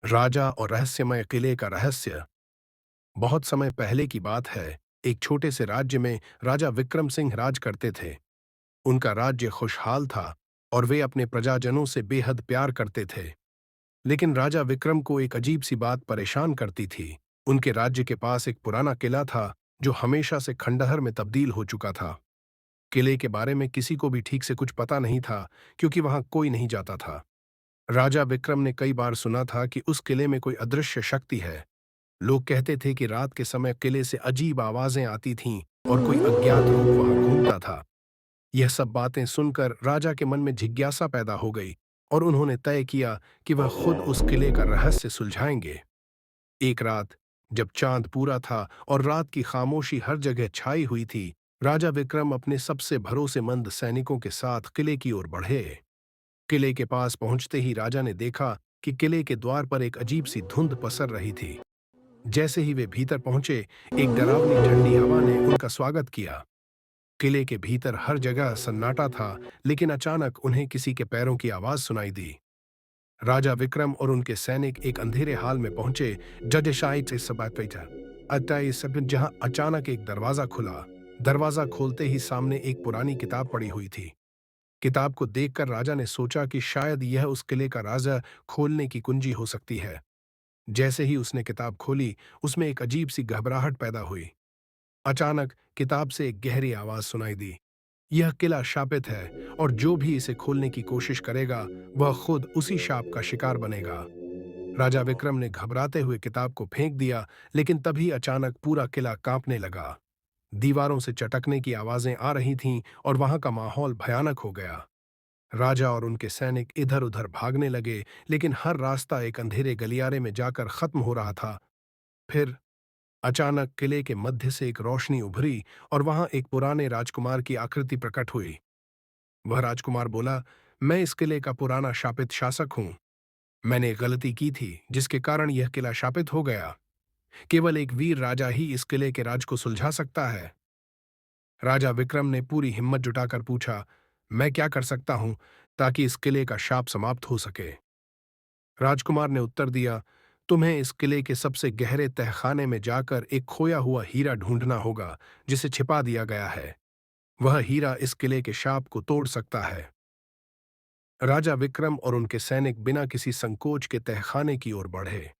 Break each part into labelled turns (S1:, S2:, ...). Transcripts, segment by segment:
S1: राजा और रहस्यमय किले का रहस्य। बहुत समय पहले की बात है। एक छोटे से राज्य में राजा विक्रम सिंह राज करते थे। उनका राज्य खुशहाल था और वे अपने प्रजाजनों से बेहद प्यार करते थे। लेकिन राजा विक्रम को एक अजीब सी बात परेशान करती थी। उनके राज्य के पास एक पुराना किला था जो हमेशा से खंडहर में तब्दील हो चुका था। किले के बारे में किसी को भी ठीक से कुछ पता नहीं था, क्योंकि वहां कोई नहीं जाता था। राजा विक्रम ने कई बार सुना था कि उस किले में कोई अदृश्य शक्ति है। लोग कहते थे कि रात के समय किले से अजीब आवाजें आती थीं और कोई अज्ञात रूप वहां घूमता था। यह सब बातें सुनकर राजा के मन में जिज्ञासा पैदा हो गई और उन्होंने तय किया कि वह खुद उस किले का रहस्य सुलझाएंगे। एक रात, जब चांद पूरा था और रात की खामोशी हर जगह छाई हुई थी, राजा विक्रम अपने सबसे भरोसेमंद सैनिकों के साथ किले की ओर बढ़े। किले के पास पहुंचते ही राजा ने देखा कि किले के द्वार पर एक अजीब सी धुंध पसर रही थी। जैसे ही वे भीतर पहुंचे, एक डरावनी ठंडी हवा ने उनका स्वागत किया। किले के भीतर हर जगह सन्नाटा था, लेकिन अचानक उन्हें किसी के पैरों की आवाज सुनाई दी। राजा विक्रम और उनके सैनिक एक अंधेरे हाल में पहुंचे, जहां अचानक एक दरवाजा खुला। दरवाजा खोलते ही सामने एक पुरानी किताब पड़ी हुई थी। किताब को देखकर राजा ने सोचा कि शायद यह उस किले का राज खोलने की कुंजी हो सकती है। जैसे ही उसने किताब खोली, उसमें एक अजीब सी घबराहट पैदा हुई। अचानक किताब से एक गहरी आवाज सुनाई दी। यह किला शापित है और जो भी इसे खोलने की कोशिश करेगा, वह खुद उसी शाप का शिकार बनेगा। राजा विक्रम ने घबराते हुए किताब को फेंक दिया, लेकिन तभी अचानक पूरा किला कांपने लगा। दीवारों से चटकने की आवाजें आ रही थीं और वहां का माहौल भयानक हो गया। राजा और उनके सैनिक इधर-उधर भागने लगे, लेकिन हर रास्ता एक अंधेरे गलियारे में जाकर खत्म हो रहा था। फिर अचानक किले के मध्य से एक रोशनी उभरी और वहां एक पुराने राजकुमार की आकृति प्रकट हुई। वह राजकुमार बोला, मैं इस किले का पुराना शापित शासक हूं। मैंने एक गलती की थी जिसके कारण यह किला शापित हो गया। केवल एक वीर राजा ही इस किले के राज को सुलझा सकता है। राजा विक्रम ने पूरी हिम्मत जुटाकर पूछा, मैं क्या कर सकता हूं ताकि इस किले का शाप समाप्त हो सके? राजकुमार ने उत्तर दिया, तुम्हें इस किले के सबसे गहरे तहखाने में जाकर एक खोया हुआ हीरा ढूंढना होगा जिसे छिपा दिया गया है। वह हीरा इस किले के शाप को तोड़ सकता है। राजा विक्रम और उनके सैनिक बिना किसी संकोच के तहखाने की ओर बढ़े।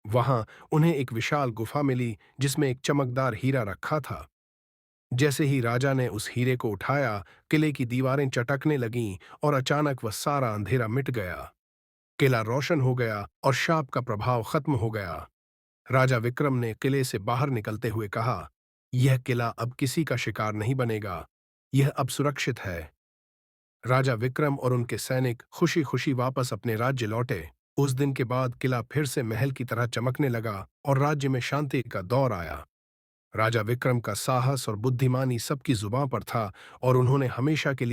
S1: वहां उन्हें एक विशाल गुफा मिली जिसमें एक चमकदार हीरा रखा था। जैसे ही राजा ने उस हीरे को उठाया, किले की दीवारें चटकने लगीं और अचानक वह सारा अंधेरा मिट गया। किला रोशन हो गया और शाप का प्रभाव खत्म हो गया। राजा विक्रम ने किले से बाहर निकलते हुए कहा, यह किला अब किसी का शिकार नहीं बनेगा। यह अब सुरक्षित है। राजा विक्रम और उनके सैनिक खुशी-खुशी वापस अपने राज्य लौटे। उस दिन के बाद किला फिर से महल की तरह चमकने लगा और राज्य में शांति का दौर आया। राजा विक्रम का साहस और बुद्धिमानी सबकी जुबां पर था और उन्होंने हमेशा के लिए